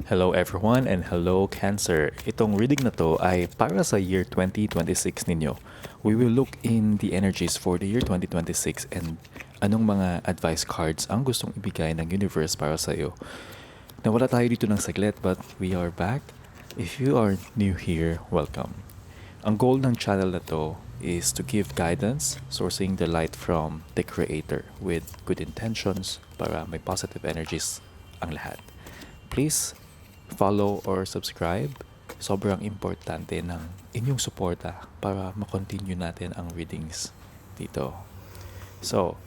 Hello everyone and hello Cancer. Itong reading na to ay para sa year 2026 ninyo. We will look in the energies for the year 2026 and anong mga advice cards ang gustong ibigay ng universe para sa iyo. Nawala tayo dito ng saglit but we are back. If you are new here, welcome. Ang goal ng channel na to is to give guidance, sourcing the light from the Creator with good intentions para may positive energies ang lahat. Please follow or subscribe. Sobrang importante ng inyong suporta para makontinue natin ang readings dito. So,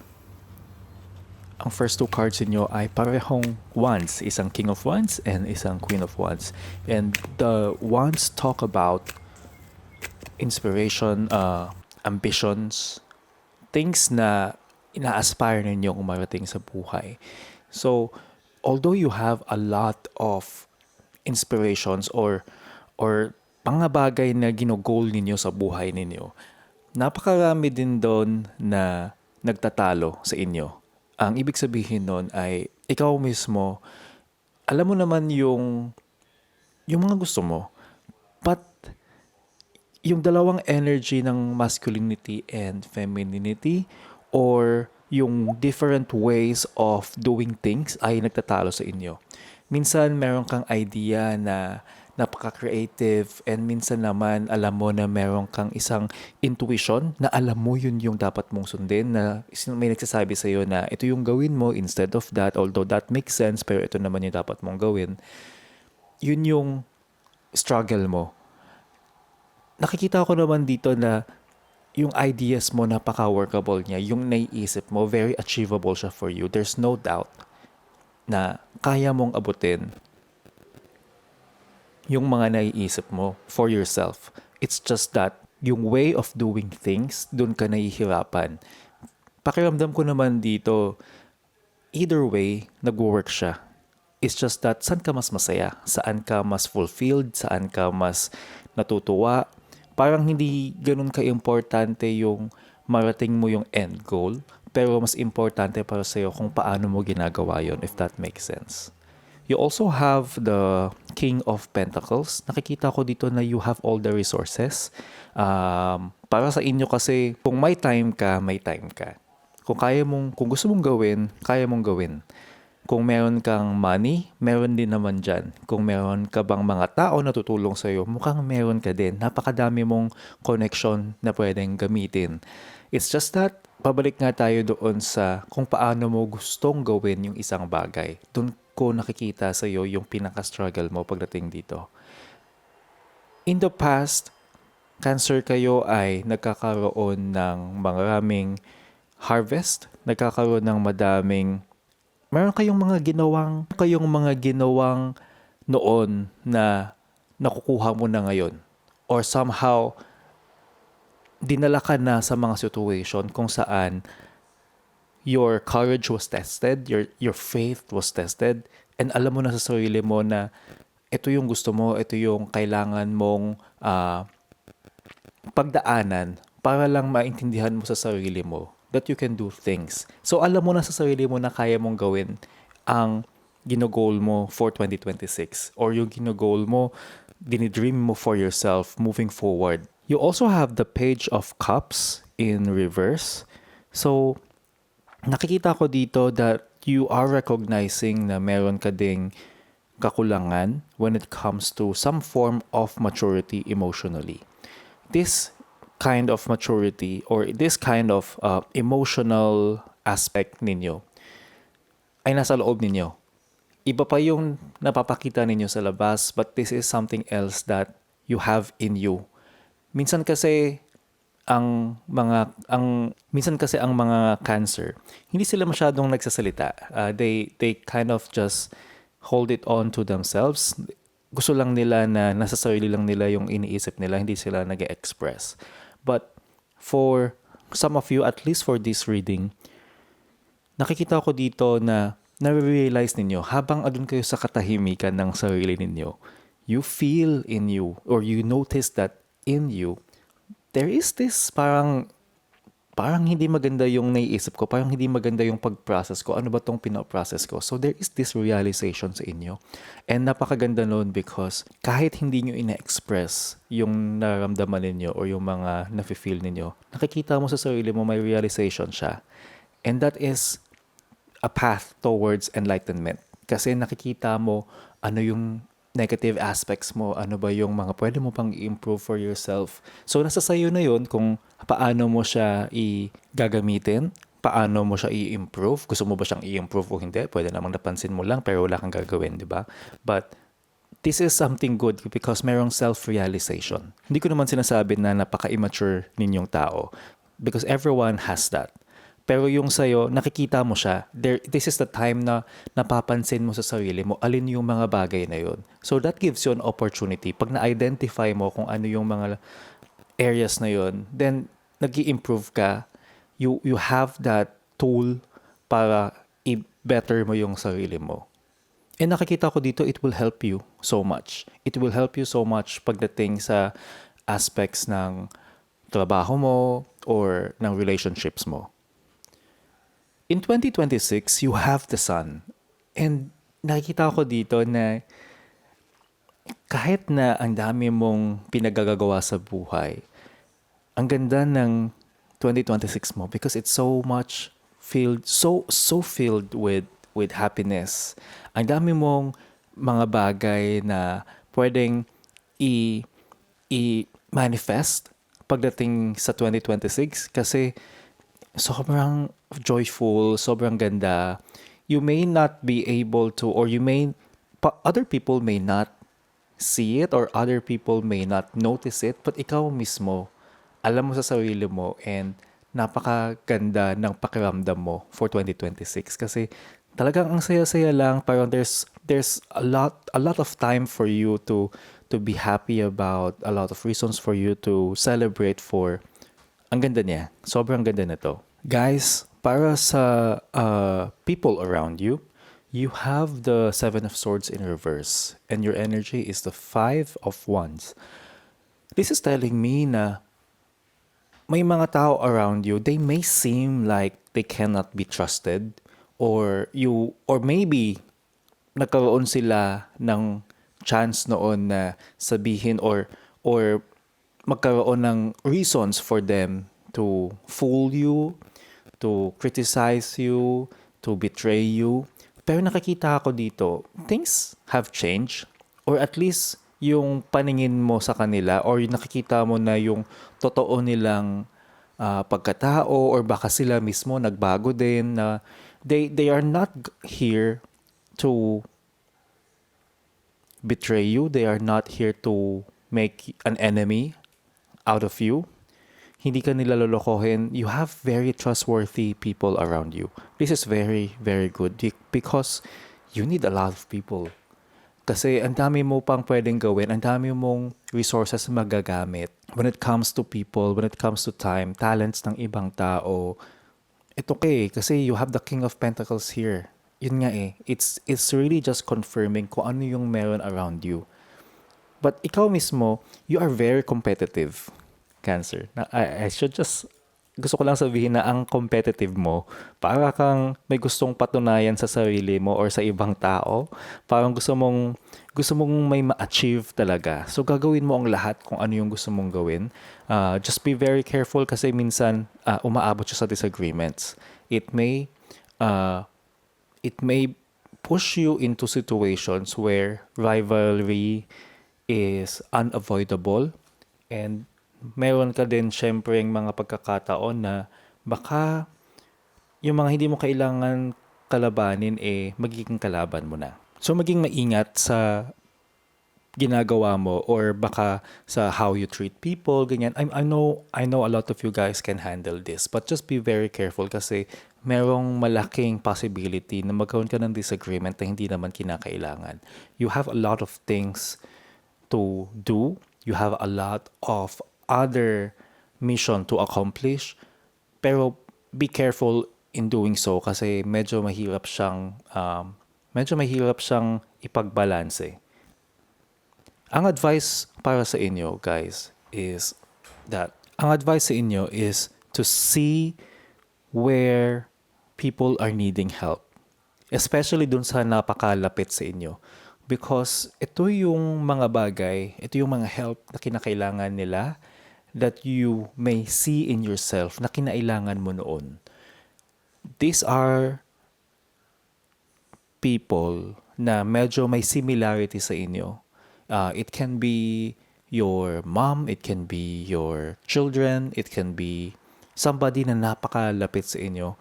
ang first two cards inyo ay parehong Wands. Isang King of Wands and isang Queen of Wands. And the Wands talk about inspiration, ambitions, things na ina-aspire ninyong marating sa buhay. So, although you have a lot of inspirations or mga bagay na gino-goal ninyo sa buhay ninyo, napakarami din doon na nagtatalo sa inyo. Ang ibig sabihin nun ay ikaw mismo, alam mo naman yung mga gusto mo, but yung dalawang energy ng masculinity and femininity or yung different ways of doing things ay nagtatalo sa inyo. Minsan meron kang idea na napaka-creative and minsan naman alam mo na meron kang isang intuition na alam mo yun yung dapat mong sundin, na may nagsasabi sa iyo na ito yung gawin mo instead of that, although that makes sense pero ito naman yung dapat mong gawin. Yun yung struggle mo. Nakikita ko naman dito na yung ideas mo napaka-workable niya, yung naiisip mo very achievable siya for you. There's no doubt na kaya mong abutin yung mga naiisip mo for yourself. It's just that yung way of doing things, dun ka nahihirapan. Pakiramdam ko naman dito, either way, nag-work siya. It's just that saan ka mas masaya? Saan ka mas fulfilled? Saan ka mas natutuwa? Parang hindi ganun ka-importante yung marating mo yung end goal, pero mas importante para sa'yo kung paano mo ginagawa yon, if that makes sense. You also have the King of Pentacles. Nakikita ko dito na you have all the resources. Para sa inyo kasi, kung may time ka, may time ka. Kung gusto mong gawin, kaya mong gawin. Kung meron kang money, meron din naman dyan. Kung meron ka bang mga tao na tutulong sa'yo, mukhang meron ka din. Napakadami mong connection na pwedeng gamitin. It's just that, pabalik nga tayo doon sa kung paano mo gustong gawin yung isang bagay. Doon ko nakikita sa'yo yung pinaka-struggle mo pagdating dito. In the past, Cancer kayo ay nagkakaroon ng maraming harvest, nagkakaroon ng meron kayong mga ginawang noon na nakukuha mo na ngayon. Or somehow, dinala ka na sa mga situation kung saan your courage was tested, your faith was tested, and alam mo na sa sarili mo na ito yung gusto mo, ito yung kailangan mong pagdaanan para lang maintindihan mo sa sarili mo that you can do things. So alam mo na sa sarili mo na kaya mong gawin ang ginogol mo for 2026 or yung ginogol mo, dinidream mo for yourself moving forward. You also have the Page of Cups in reverse. So nakikita ko dito that you are recognizing na meron ka ding kakulangan when it comes to some form of maturity emotionally. This kind of maturity or this kind of emotional aspect ninyo ay nasa loob ninyo. Iba pa yung napapakita ninyo sa labas, but this is something else that you have in you. Minsan kasi ang mga Cancer, hindi sila masyadong nagsasalita. They kind of just hold it on to themselves. Gusto lang nila na nasa sarili lang nila yung iniisip nila, hindi sila nag-express. But for some of you, at least for this reading, nakikita ko dito na na-realize ninyo habang adun kayo sa katahimikan ng sarili ninyo, you feel in you or you notice that in you, there is this parang parang hindi maganda yung naiisip ko, parang hindi maganda yung pag-process ko, ano ba tong pina-process ko? So there is this realization sa inyo. And napakaganda nun because kahit hindi nyo ina-express yung nararamdaman ninyo or yung mga nafe-feel ninyo, nakikita mo sa sarili mo, may realization siya. And that is a path towards enlightenment. Kasi nakikita mo ano yung negative aspects mo, ano ba yung mga pwede mo pang i-improve for yourself. So, nasa sayo na yun kung paano mo siya i-gagamitin, paano mo siya i-improve. Gusto mo ba siyang i-improve o hindi? Pwede namang napansin mo lang pero wala kang gagawin, di ba? But this is something good because merong self-realization. Hindi ko naman sinasabi na napaka-immature ninyong tao because everyone has that. Pero yung sa'yo, nakikita mo siya. This is the time na napapansin mo sa sarili mo, alin yung mga bagay na yun. So that gives you an opportunity. Pag na-identify mo kung ano yung mga areas na yun, then nag-i-improve ka. You have that tool para i-better mo yung sarili mo. And nakikita ko dito, it will help you so much. It will help you so much pagdating sa aspects ng trabaho mo or ng relationships mo. In 2026, you have the sun. And nakikita ko dito na kahit na ang dami mong pinagagagawa sa buhay, ang ganda ng 2026 mo because it's so much filled, so filled with happiness. Ang dami mong mga bagay na pwedeng i-manifest pagdating sa 2026 kasi sobrang joyful, sobrang ganda. You may not be able to, or other people may not see it, or other people may not notice it, but ikaw mismo, alam mo sa sarili mo, and napakaganda ng pakiramdam mo for 2026. Kasi talagang ang saya-saya lang, parang there's a lot of time for you to be happy about, a lot of reasons for you to celebrate for. Ang ganda niya. Sobrang ganda na to. Guys, para sa people around you, you have the Seven of Swords in reverse and your energy is the Five of Wands. This is telling me na may mga tao around you, they may seem like they cannot be trusted or maybe nagkaroon sila ng chance noon na sabihin or magkaroon ng reasons for them to fool you, to criticize you, to betray you. Pero nakikita ako dito, things have changed or at least yung paningin mo sa kanila or yung nakikita mo na yung totoo nilang pagkatao or baka sila mismo nagbago din na they are not here to betray you. They are not here to make an enemy out of you. Hindi ka nila lolokohin. You have very trustworthy people around you. This is very, very good because you need a lot of people. Kasi ang dami mo pang pwedeng gawin, ang dami mong resources magagamit. When it comes to people, when it comes to time, talents ng ibang tao, it's okay kasi you have the King of Pentacles here. Yun nga eh. It's really just confirming kung ano yung meron around you. But ikaw mismo, you are very competitive. Cancer. I should just, gusto ko lang sabihin na ang competitive mo, para kang may gustong patunayan sa sarili mo or sa ibang tao. Parang gusto mong may ma-achieve talaga. So gagawin mo ang lahat kung ano yung gusto mong gawin. Just be very careful kasi minsan umaabot siya sa disagreements. It may push you into situations where rivalry is unavoidable and meron ka din syempre yung mga pagkakataon na baka yung mga hindi mo kailangan kalabanin magiging kalaban mo na. So maging maingat sa ginagawa mo or baka sa how you treat people, ganyan. I know a lot of you guys can handle this but just be very careful kasi merong malaking possibility na magkaroon ka ng disagreement na hindi naman kinakailangan. You have a lot of things to do. You have a lot of other mission to accomplish pero be careful in doing so kasi medyo mahirap siyang ipagbalanse. Ang advice para sa inyo guys is to see where people are needing help. Especially dun sa napakalapit sa inyo. Because ito yung mga bagay, ito yung mga help na kinakailangan nila that you may see in yourself na kinailangan mo noon. These are people na medyo may similarity sa inyo. It can be your mom, it can be your children, it can be somebody na napakalapit sa inyo.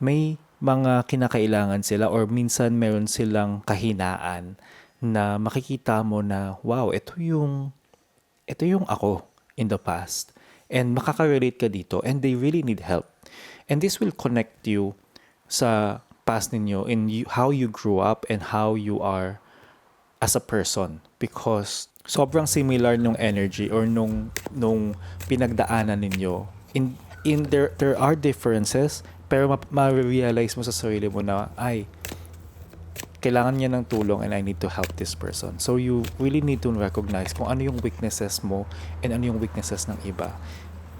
May mga kinakailangan sila or minsan meron silang kahinaan na makikita mo na, wow, ito yung ako in the past. And makaka-relate ka dito and they really need help. And this will connect you sa past ninyo in how you grew up and how you are as a person because sobrang similar nung energy or nung pinagdaanan ninyo. In there are differences pero ma-realize mo sa sarili mo na ay kailangan niya ng tulong and I need to help this person. So you really need to recognize kung ano yung weaknesses mo and ano yung weaknesses ng iba.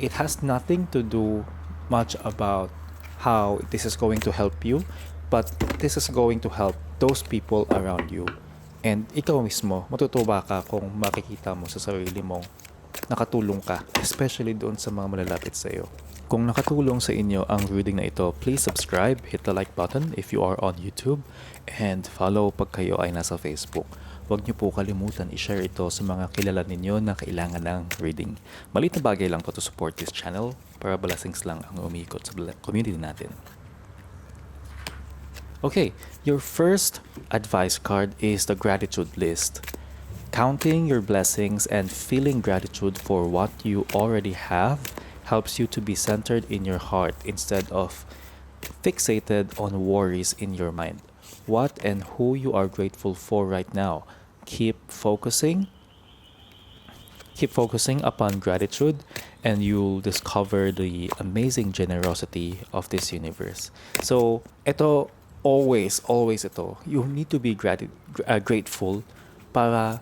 It has nothing to do much about how this is going to help you, but this is going to help those people around you. And ikaw mismo, matutuwa ka kung makikita mo sa sarili mong nakatulong ka, especially doon sa mga malalapit sa iyo. Kung nakatulong sa inyo ang reading na ito, please subscribe, hit the like button if you are on YouTube, and follow pag kayo ay nasa Facebook. Huwag niyo po kalimutan i-share ito sa mga kilala ninyo na kailangan ng reading. Maliit na bagay lang po to support this channel para blessings lang ang umiikot sa community natin. Okay, your first advice card is the gratitude list. Counting your blessings and feeling gratitude for what you already have helps you to be centered in your heart instead of fixated on worries in your mind. What and who you are grateful for right now. Keep focusing upon gratitude and you'll discover the amazing generosity of this universe. So, ito always ito. You need to be grateful para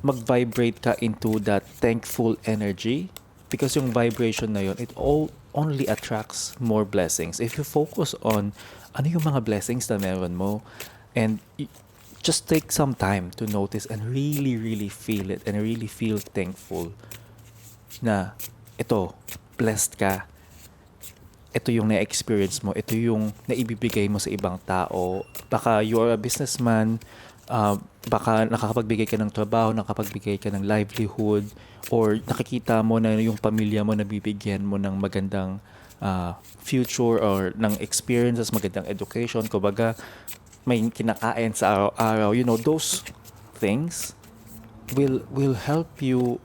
mag-vibrate ka into that thankful energy because yung vibration na yun, it only attracts more blessings. If you focus on ano yung mga blessings na meron mo and just take some time to notice and really feel it and really feel thankful na ito, blessed ka. Ito yung na-experience mo, ito yung naibibigay mo sa ibang tao. Baka you are a businessman, baka nakakapagbigay ka ng trabaho, nakakapagbigay ka ng livelihood, or nakikita mo na yung pamilya mo nabibigyan mo ng magandang future or ng experiences, magandang education. Kumbaga, may kinakain sa araw-araw. You know, those things will help you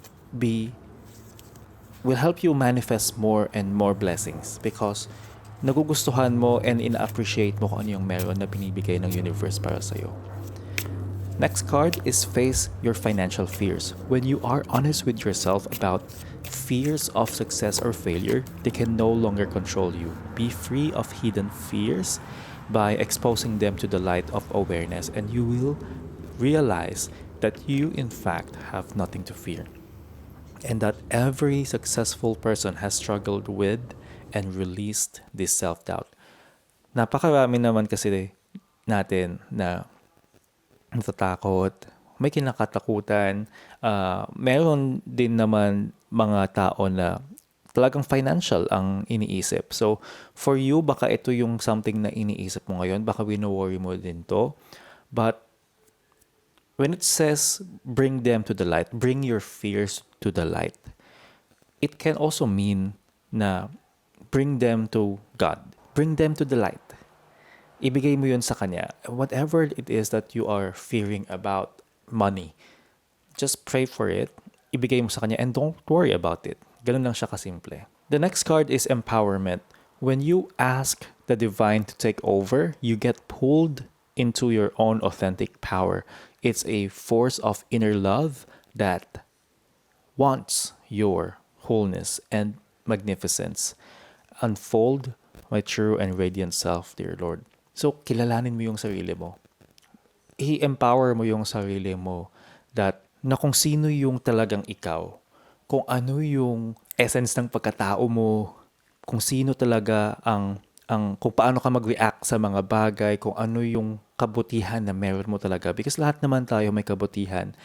manifest more and more blessings because nagugustuhan mo and ina-appreciate mo kung ano yung meron na binibigay ng universe para sa'yo. Next card is face your financial fears. When you are honest with yourself about fears of success or failure, they can no longer control you. Be free of hidden fears by exposing them to the light of awareness and you will realize that you in fact have nothing to fear. And that every successful person has struggled with and released this self-doubt. Napakarami naman kasi natin na natatakot, may kinakatakutan. Meron din naman mga tao na talagang financial ang iniisip. So, for you, baka ito yung something na iniisip mo ngayon. Baka wino-worry mo din to. But when it says, bring them to the light, bring your fears to the light, it can also mean na bring them to God. Bring them to the light. Ibigay mo yun sa Kanya. Whatever it is that you are fearing about money, just pray for it, ibigay mo sa Kanya, and don't worry about it. Ganun lang siya kasimple. The next card is empowerment. When you ask the divine to take over, you get pulled into your own authentic power. It's a force of inner love that wants your wholeness and magnificence. Unfold my true and radiant self, dear Lord. So, kilalanin mo yung sarili mo. I-empower mo yung sarili mo that na kung sino yung talagang ikaw, kung ano yung essence ng pagkatao mo, kung sino talaga kung paano ka mag-react sa mga bagay, kung ano yung kabutihan na meron mo talaga. Because lahat naman tayo may kabutihan.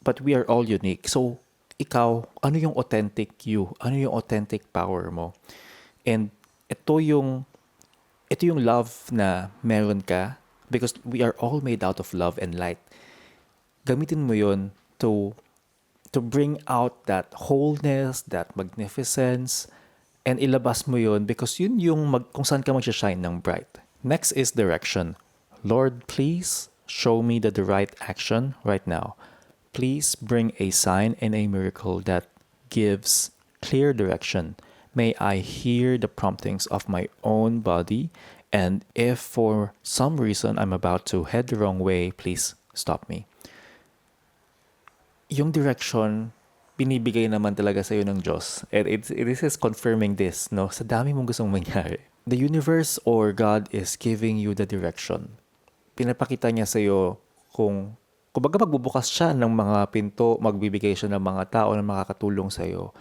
But we are all unique. So, ikaw, ano yung authentic you? Ano yung authentic power mo? And ito yung ito yung love na meron ka because we are all made out of love and light. Gamitin mo yun to bring out that wholeness, that magnificence, and ilabas mo yun because yun yung kung saan ka mag-shine ng bright. Next is direction. Lord, please show me the right action right now. Please bring a sign and a miracle that gives clear direction. May I hear the promptings of my own body, and if for some reason I'm about to head the wrong way, please stop me. Yung direction, binibigay naman talaga sa'yo ng Diyos. And it is confirming this, no? Sa dami mong gustong mangyari. The universe or God is giving you the direction. Pinapakita niya sa'yo kumbaga magbubukas siya ng mga pinto, magbibigay siya ng mga tao na makakatulong sa'yo.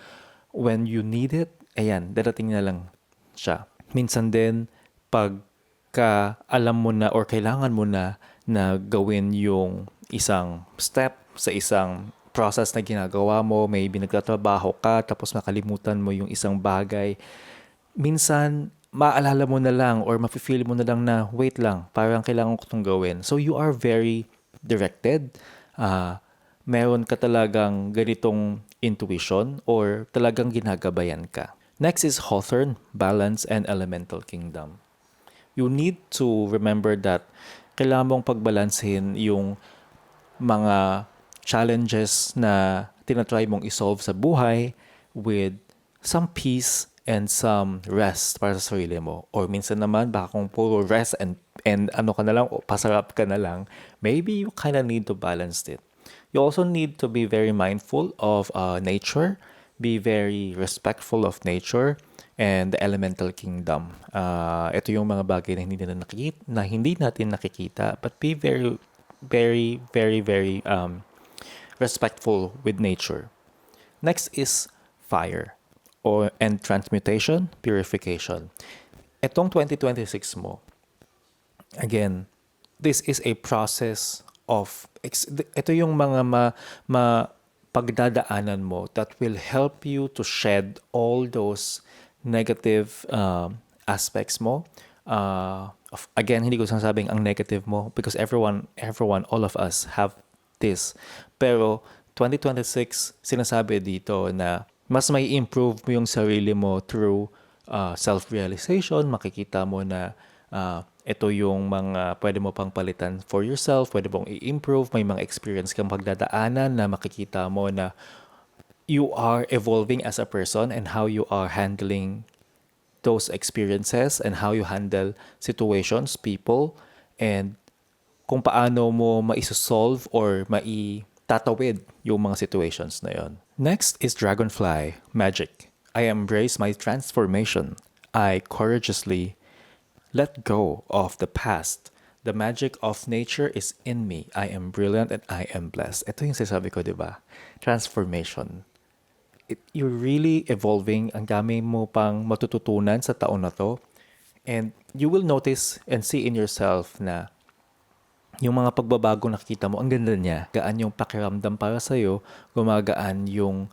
When you need it, ayan, darating na lang siya. Minsan din, pagka alam mo na or kailangan mo na gawin yung isang step sa isang process na ginagawa mo, maybe nagtatrabaho ka, tapos makalimutan mo yung isang bagay. Minsan, maalala mo na lang or mafe-feel mo na lang na, wait lang, parang kailangan ko itong gawin. So, you are very directed. Meron ka talagang ganitong intuition or talagang ginagabayan ka. Next is Hawthorne, Balance and Elemental Kingdom. You need to remember that kailangan mong pagbalansin yung mga challenges na tinatry mong isolve sa buhay with some peace and some rest para sa sarili mo. Or minsan naman, baka kung puro rest and ano ka na lang, o pasarap ka na lang, maybe you kind of need to balance it. You also need to be very mindful of nature, be very respectful of nature and the elemental kingdom. Ito yung mga bagay na hindi natin nakikita, but be very, very, very, very respectful with nature. Next is fire and transmutation, purification. Itong 2026 mo, again, this is a process of, ito yung mga pagdadaanan mo that will help you to shed all those negative aspects mo. Again, hindi ko sinasabing ang negative mo because everyone, all of us have this. Pero 2026, sinasabi dito na mas may improve mo yung sarili mo through self-realization. Makikita mo na ito yung mga pwede mo pang palitan for yourself, pwede mong i-improve, may mga experience kang pagdadaanan na makikita mo na you are evolving as a person and how you are handling those experiences and how you handle situations, people, and kung paano mo maisosolve or maitatawid yung mga situations na yon. Next is Dragonfly, Magic. I embrace my transformation. I courageously let go of the past. The magic of nature is in me. I am brilliant and I am blessed. Ito yung sinasabi ko, di ba? Transformation. You're really evolving. Ang dami mo pang matututunan sa taon na to. And you will notice and see in yourself na yung mga pagbabago nakikita mo, ang ganda niya. Gaan yung pakiramdam para sa'yo, gumagaan yung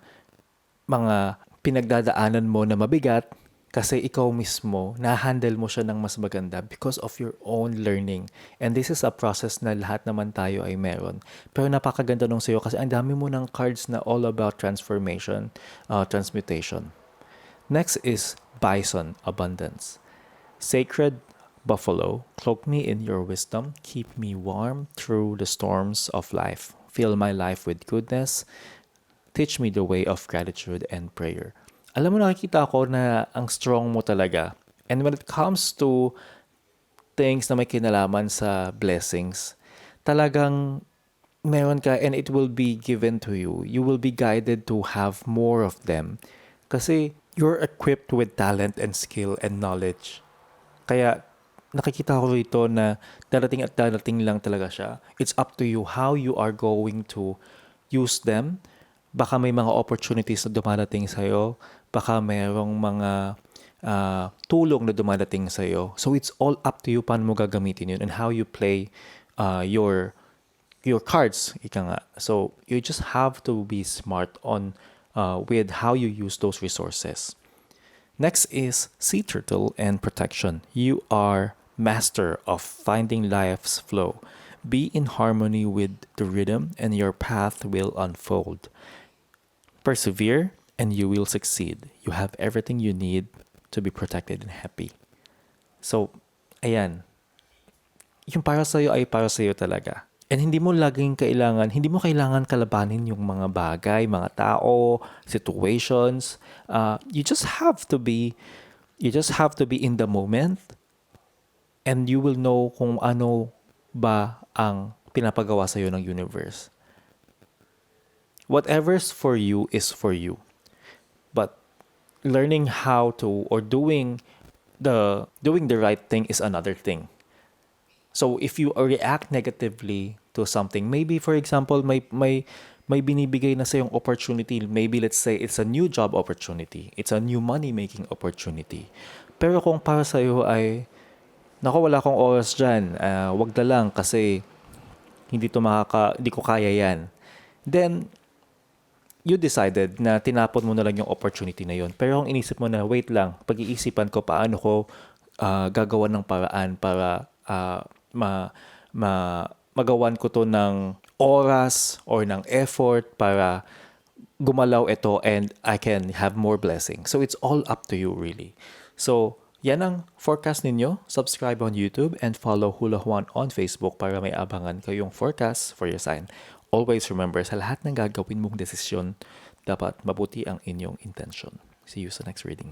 mga pinagdadaanan mo na mabigat kasi ikaw mismo, na-handle mo siya ng mas maganda because of your own learning. And this is a process na lahat naman tayo ay meron. Pero napakaganda nung sa'yo kasi ang dami mo ng cards na all about transformation, transmutation. Next is Bison, Abundance. Sacred Buffalo, cloak me in your wisdom, keep me warm through the storms of life. Fill my life with goodness, teach me the way of gratitude and prayer. Alam mo, nakikita ko na ang strong mo talaga. And when it comes to things na may kinalaman sa blessings, talagang meron ka and it will be given to you. You will be guided to have more of them. Kasi you're equipped with talent and skill and knowledge. Kaya nakikita ko rito na darating at darating lang talaga siya. It's up to you how you are going to use them. Baka may mga opportunities na dumarating sa'yo. Baka mayroong mga tulong na dumadating sa'yo. So it's all up to you paano mo gagamitin yun and how you play your cards, ika nga. So you just have to be smart on with how you use those resources. Next is sea turtle and protection. You are master of finding life's flow. Be in harmony with the rhythm and your path will unfold. Persevere and you will succeed. You have everything you need to be protected and happy. So, ayan. Yung para sa'yo ay para sa'yo talaga. And hindi mo kailangan kalabanin yung mga bagay, mga tao, situations. You just have to be in the moment and you will know kung ano ba ang pinapagawa sa'yo ng universe. Whatever's for you is for you. But learning how to or doing the right thing is another thing. So if you react negatively to something, maybe for example, may binibigay na sa yung opportunity. Maybe let's say it's a new job opportunity. It's a new money-making opportunity. Pero kung para sa iyo ay, naku, wala akong oras dyan, wag na lang kasi hindi ko kaya yan. Then, you decided na tinapon mo na lang yung opportunity na yun. Pero kung inisip mo na, wait lang, pag-iisipan ko paano ko gagawa ng paraan para magawan ko to ng oras or ng effort para gumalaw ito and I can have more blessings. So it's all up to you really. So yan ang forecast ninyo. Subscribe on YouTube and follow Hula Juan on Facebook para may abangan kayong forecast for your sign. Always remember, sa lahat ng gagawin mong desisyon, dapat mabuti ang inyong intention. See you sa next reading.